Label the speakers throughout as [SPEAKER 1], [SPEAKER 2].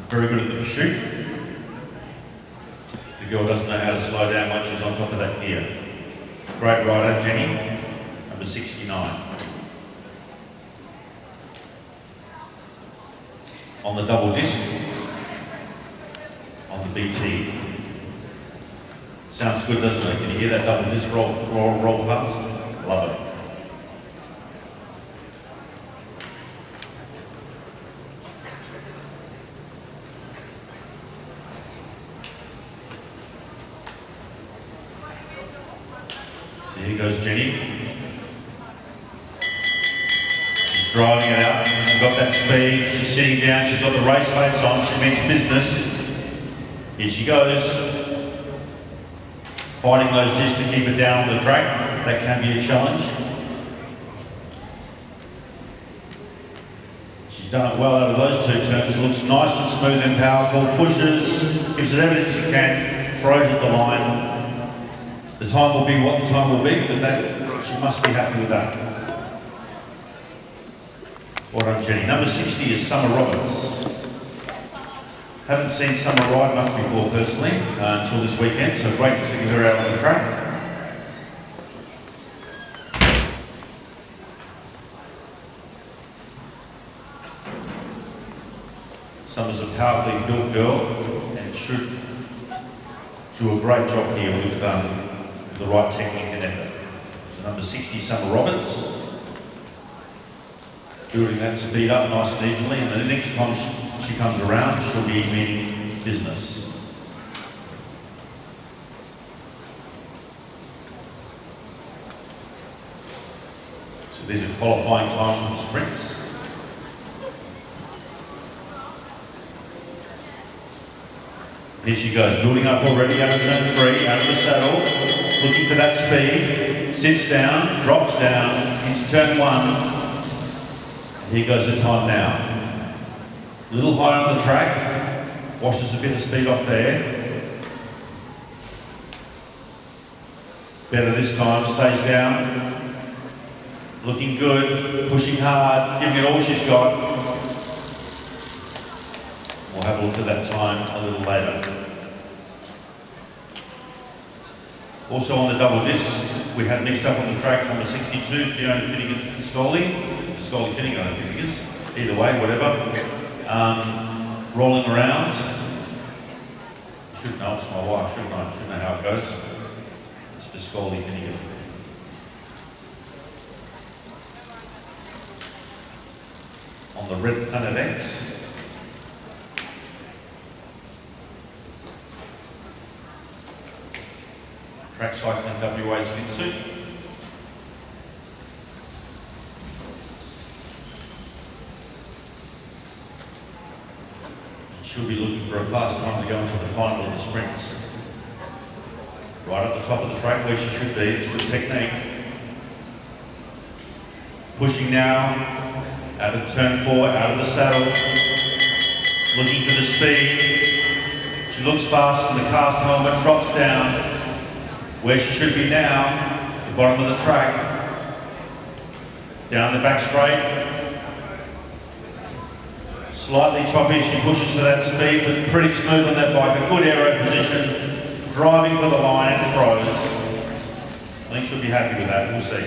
[SPEAKER 1] very good at the pursuit. The girl doesn't know how to slow down once she's on top of that gear. Great rider, Jenny, number 69. On the double disc, on the BT. Sounds good, doesn't it? Can you hear that double disc roll past? Love it. So here goes Jenny. She's driving it out. She's got that speed. She's sitting down. She's got the race face on. She means business. Here she goes. Fighting those discs to keep it down on the track. That can be a challenge. She's done it well out of those two turns. Looks nice and smooth and powerful. Pushes, gives it everything she can, throws at the line. The time will be what the time will be, but that, she must be happy with that. Well done, Jenny. Number 60 is Summer Roberts. Haven't seen Summer ride much before personally, until this weekend, so great to see her out on the track. Summer's a powerfully built girl and should do a great job here with the right technique and effort. So number 60, Summer Roberts. Building that speed up nice and evenly, and the next time she comes around, she'll be meaning business. So these are qualifying times for the sprints. Here she goes, building up already out of turn 3, out of the saddle, looking for that speed, sits down, drops down, into turn 1. Here goes the time now. A little high on the track, washes a bit of speed off there. Better this time, stays down. Looking good, pushing hard, giving it all she's got. We'll have a look at that time a little later. Also on the double disc, we have mixed up on the track number 62, Fiona VESCOLI-FINNIGAN, I think it is. Either way, whatever. Rolling around. Should know, it's my wife, shouldn't I? Should know how it goes. It's VESCOLI-FINNIGAN. On the Red Planet X. Track cycling WA skin suit. She'll be looking for a fast time to go into the final of the sprints. Right at the top of the track where she should be, it's good technique. Pushing now, out of turn 4, out of the saddle. Looking for the speed. She looks fast and the cast helmet drops down. Where she should be now, the bottom of the track. Down the back straight. Slightly choppy, she pushes for that speed, but pretty smooth on that bike. A good aero position, driving for the line and throws. I think she'll be happy with that, we'll see.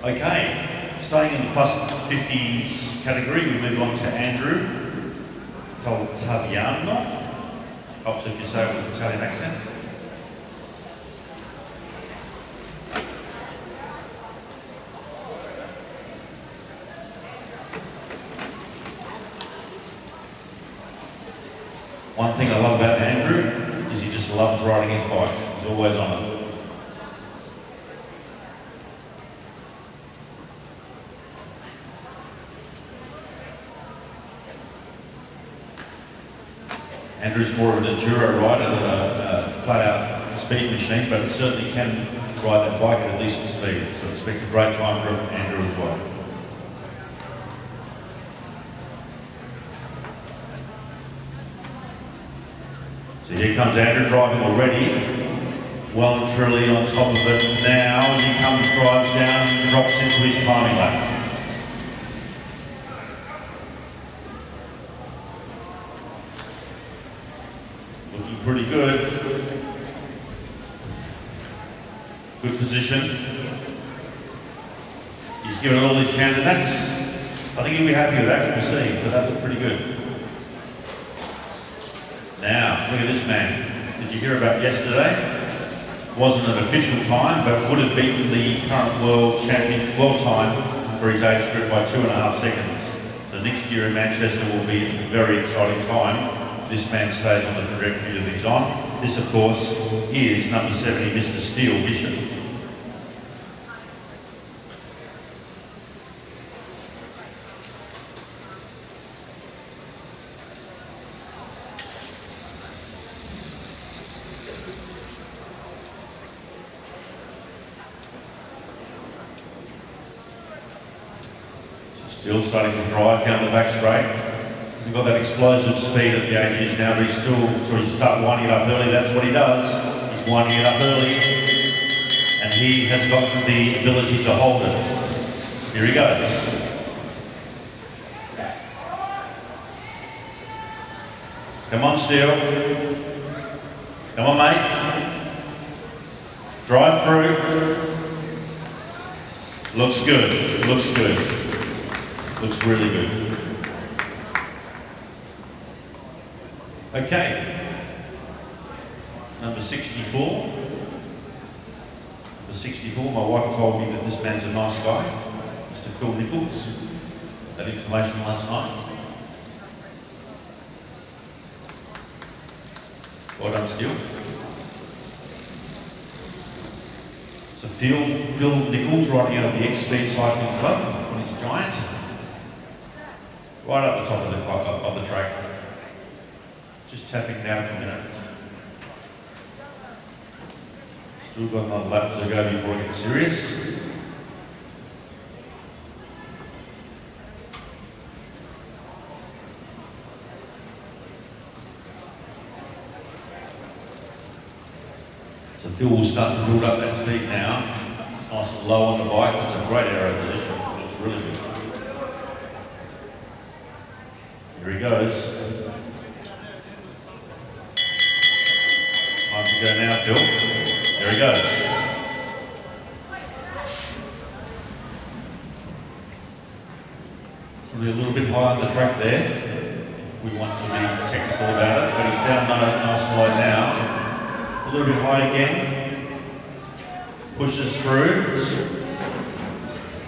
[SPEAKER 1] Okay, staying in the plus 50s category, we move on to Andrew CALTABIANO. Helps if you say it with an Italian accent. One thing I love about Andrew is he just loves riding his bike. He's always on it. Andrew's more of an enduro rider than a flat-out speed machine, but certainly can ride that bike at a decent speed. So expect a great time from Andrew as well. So here comes Andrew driving already, well and truly on top of it now as he comes, drives down and drops into his timing lap. pretty good. Good position. He's given it all his hand, and that's, I think he'll be happy with that, we'll see, but that looked pretty good. Now, look at this man. Did you hear about yesterday? Wasn't an official time, but would have beaten the current world time for his age group by 2.5 seconds. So next year in Manchester will be a very exciting time. This man stays on the trajectory that he's on. This, of course, is number 70, Mr. Steele Bishop. Still starting to drive down the back straight. He's got that explosive speed at the age he is now, but he's still, so he's start winding it up early. That's what he does. He's winding it up early, and he has got the ability to hold it. Here he goes. Come on, Steele. Come on, mate. Drive through. Looks good. Looks good. Looks really good. Okay. Number 64. Number 64, my wife told me that this man's a nice guy, Mr. Phil Nicholls. That information last night. Well done, Steele. So Phil Nicholls riding out of the X-Speed Cycling Club on his Giant. Right up the top of the track. Just tapping down for a minute. Still got another lap to go before I get serious. So Phil will start to build up that speed now. It's nice and low on the bike. That's a great aero position. It looks really good. Here he goes. Time to go now, Phil. There he goes. Probably a little bit high on the track there, if we want to be technical about it, but he's down nice and low now. A little bit high again. Pushes through.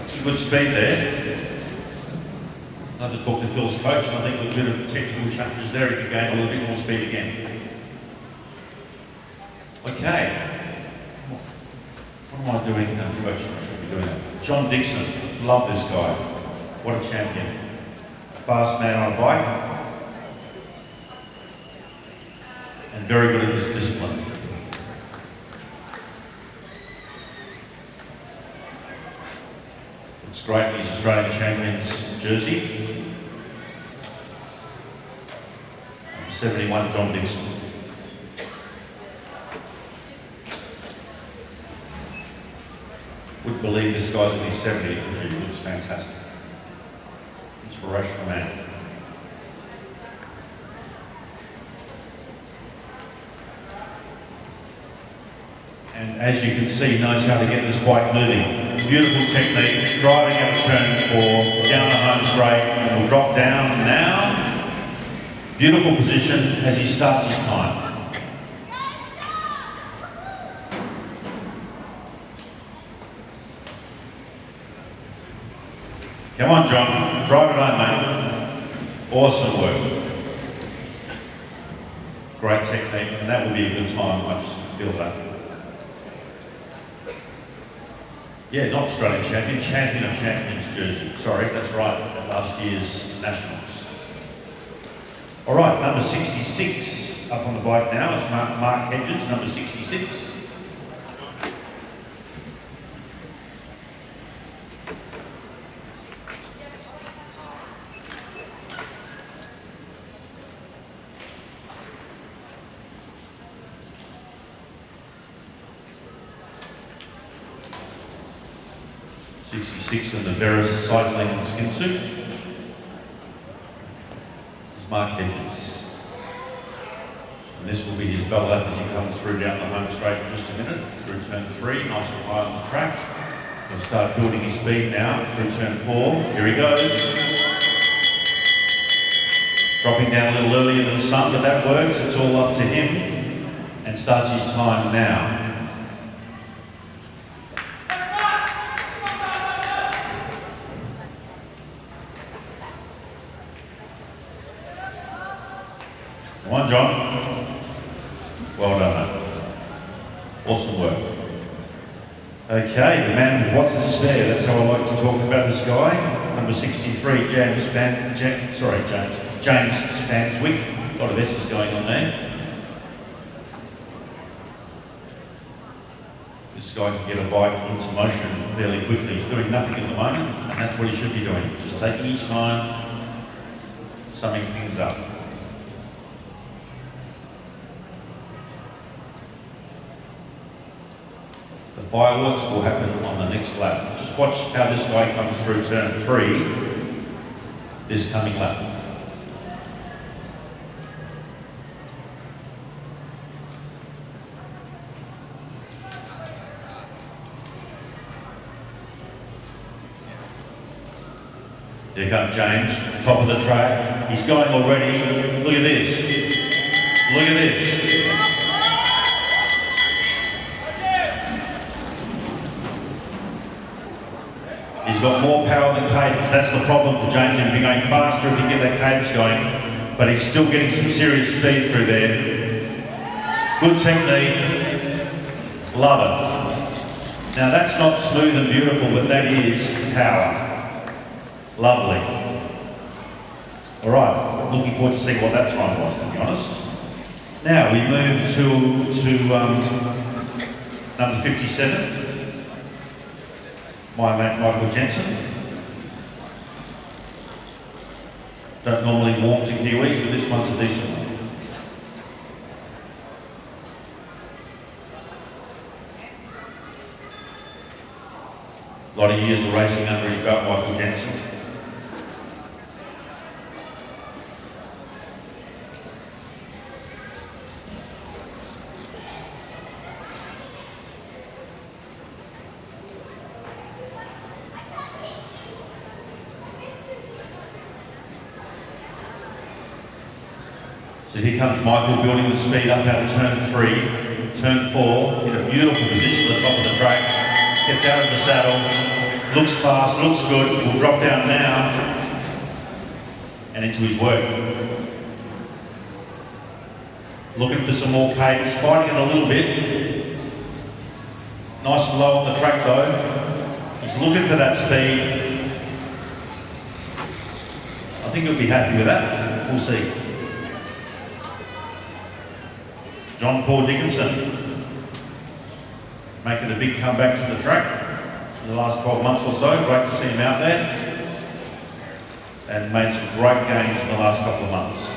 [SPEAKER 1] Some good speed there. I'll have to talk to Phil's coach, and I think with a bit of technical challenges there, he can gain a little bit more speed again. Okay. What am I doing? Coach, I should be doing that. John Dixon. Love this guy. What a champion. A fast man on a bike. And very good at this discipline. Looks great in his Australian Champions jersey. 71, John Dixon. Wouldn't believe this guy's in his 70s, would you? He looks fantastic. Inspirational man. And as you can see, knows how to get this bike moving. Beautiful technique, driving out of turn 4, down the home straight, and will drop down now. Beautiful position as he starts his time. Come on, John, drive it home, mate. Awesome work. Great technique, and that will be a good time, I just feel that. Yeah, not Australian champion, champion of champions jersey. Sorry, that's right, at last year's Nationals. All right, number 66 up on the bike now is Mark Hedges, number 66. In the Veris cycling and skin suit. This is Mark Hedges. And this will be his bell lap as he comes through down the home straight in just a minute, through turn 3, nice and high on the track. He'll start building his speed now through turn 4. Here he goes. Dropping down a little earlier than the sun, but that works. It's all up to him. And starts his time now. Come on, John. Well done, mate. Awesome work. Okay, the man with what's to spare. That's how I like to talk about this guy. Number 63, James Spanswick. A lot of S's going on there. This guy can get a bike into motion fairly quickly. He's doing nothing at the moment, and that's what he should be doing. Just taking his time, summing things up. The fireworks will happen on the next lap. Just watch how this guy comes through turn 3 this coming lap. Here comes James, top of the track. He's going already. Look at this. Look at this. He's got more power than cadence. That's the problem for James. He'll be going faster if he get that cadence going, but he's still getting some serious speed through there. Good technique. Love it. Now that's not smooth and beautiful, but that is power. Lovely. All right, looking forward to seeing what that time was, to be honest. Now we move to number 57. My mate Michael Jensen. Don't normally warm to Kiwis, but this one's a decent one. A lot of years of racing under his belt, Michael Jensen. So here comes Michael building the speed up out of turn 3, turn 4, in a beautiful position at the top of the track, gets out of the saddle, looks fast, looks good, will drop down now, and into his work. Looking for some more cadence, fighting it a little bit. Nice and low on the track though. He's looking for that speed. I think he'll be happy with that, we'll see. John-Paul Dickinson making a big comeback to the track in the last 12 months or so. Great to see him out there and made some great gains in the last couple of months.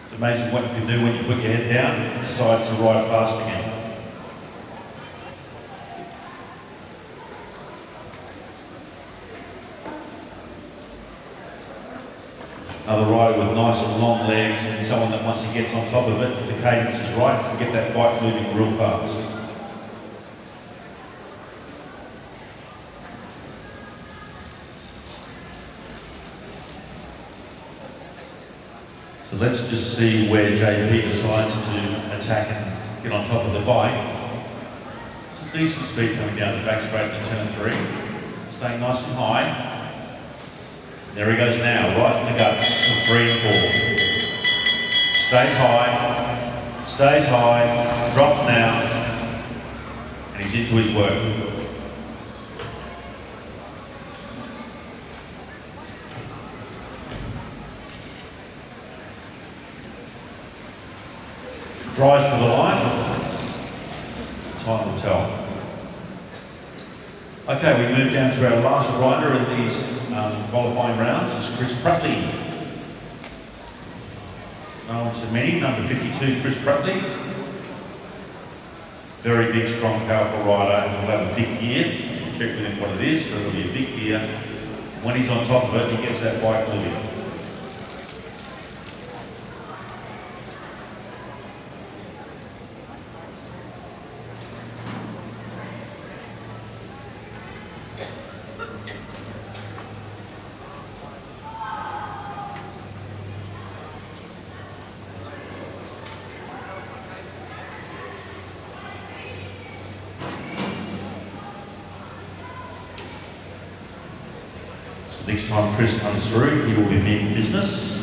[SPEAKER 1] It's amazing what you can do when you put your head down and decide to ride fast again. Another rider with nice and long legs and someone that once he gets on top of it, if the cadence is right, can get that bike moving real fast. So let's just see where JP decides to attack and get on top of the bike. Some decent speed coming down the back straight into turn 3. Staying nice and high. There he goes now, right in the guts of 3 and 4. Stays high, drops now, and he's into his work. Drives for the line, time will tell. Okay, we move down to our last rider in these qualifying rounds, is Chris PRATLEY. Known to many, number 52, Chris PRATLEY. Very big, strong, powerful rider, and will have a big gear. Check with him what it is, but it'll be a big gear. When he's on top of it, he gets that bike moving. Next time Chris comes through, he will be in business.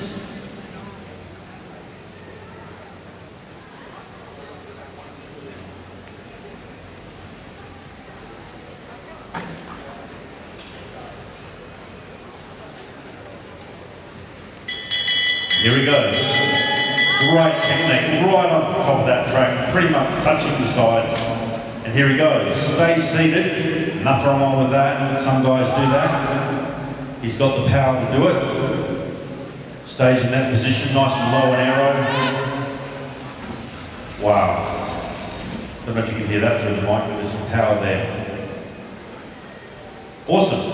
[SPEAKER 1] Here he goes. Great technique, right on top of that track, pretty much touching the sides. And here he goes. Stay seated. Nothing wrong with that. Some guys do that. He's got the power to do it. Stays in that position, nice and low and arrow. Wow. Don't know if you can hear that through the mic, but there's some power there. Awesome.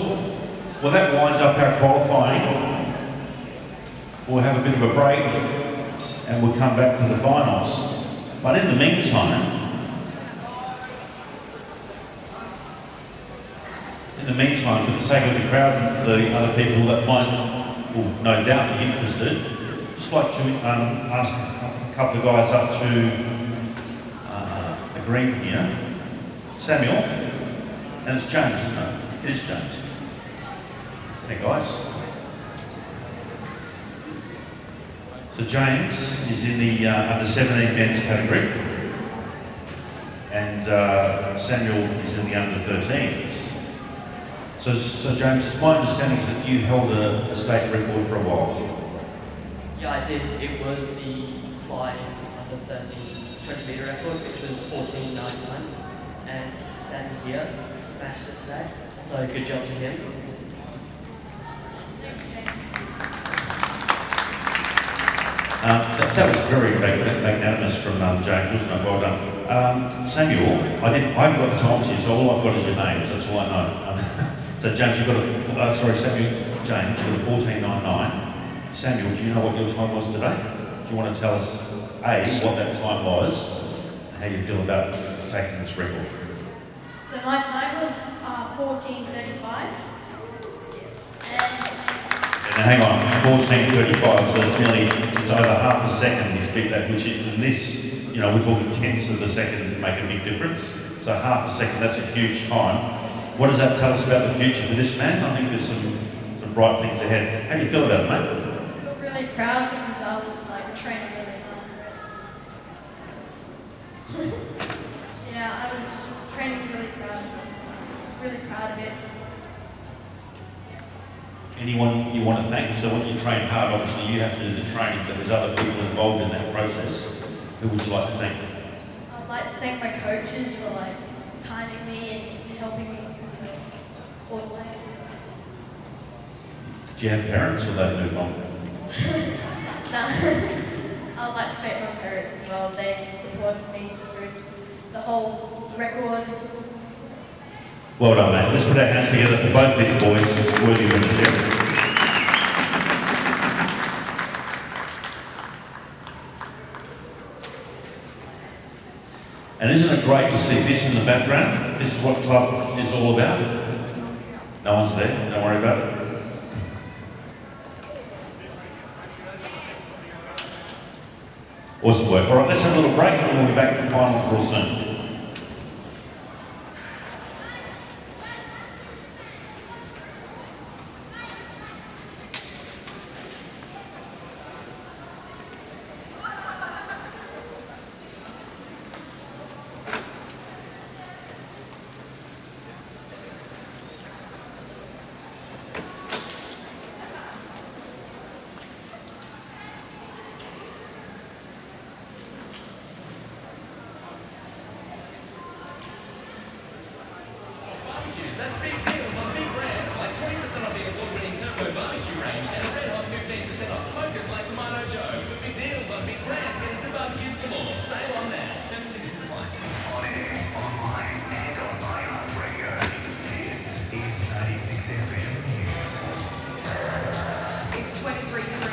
[SPEAKER 1] Well, that winds up our qualifying. We'll have a bit of a break and we'll come back for the finals. But in the meantime, for the sake of the crowd and the other people that might, will no doubt be interested, just like to ask a couple of guys up to the green here. Samuel, and it's James, isn't it? It is James. Hey guys. So James is in the under 17 men's category, and Samuel is in the under 13s. So James, it's my understanding is that you held a state record for a while.
[SPEAKER 2] Yeah, I did. It was the fly under 13 20 metre record, which was 14.99, and Sam here smashed it today. So good job to him.
[SPEAKER 1] That was very magnanimous from James, wasn't it? Well done. Samuel, I haven't got the times here, so all I've got is your names, that's all I know. So James, you've got James, you've got a 14.99. Samuel, do you know what your time was today? Do you want to tell us, A, what that time was, and how you feel about taking this record?
[SPEAKER 3] So my time was 14.35.
[SPEAKER 1] Now hang on, 14.35, so it's over half a second he's beat that, which in this, you know, we're talking tenths of a second to make a big difference. So half a second, that's a huge time. What does that tell us about the future for this man? I think there's some bright things ahead. How do you feel about it, mate?
[SPEAKER 3] I feel really proud because I was like training really hard. Yeah, I was training really proud of it.
[SPEAKER 1] Anyone you want to thank? So when you train hard, obviously you have to do the training, but there's other people involved in that process. Who would you like to thank?
[SPEAKER 3] I'd like to thank my coaches for like timing me and helping me all the way.
[SPEAKER 1] Do you have parents or they moved on?
[SPEAKER 3] No. I'd like to thank my parents as well. They supported me through the whole record.
[SPEAKER 1] Well done, mate. Let's put our hands together for both these boys. Worthy winners here. And isn't it great to see this in the background? This is what club is all about. No one's there, don't worry about it. Awesome work. All right, let's have a little break and we'll be back for the finals real soon.
[SPEAKER 4] That's big deals on big brands like 20% off the award-winning Turbo Barbecue range and a red hot 15% off smokers like Tomato Joe. For big deals on big brands, head into Barbecues Galore. Sale on now. Terms and conditions apply.
[SPEAKER 5] On air, online, and on iHeartRadio. This is 96 FM News.
[SPEAKER 6] It's 23 degrees.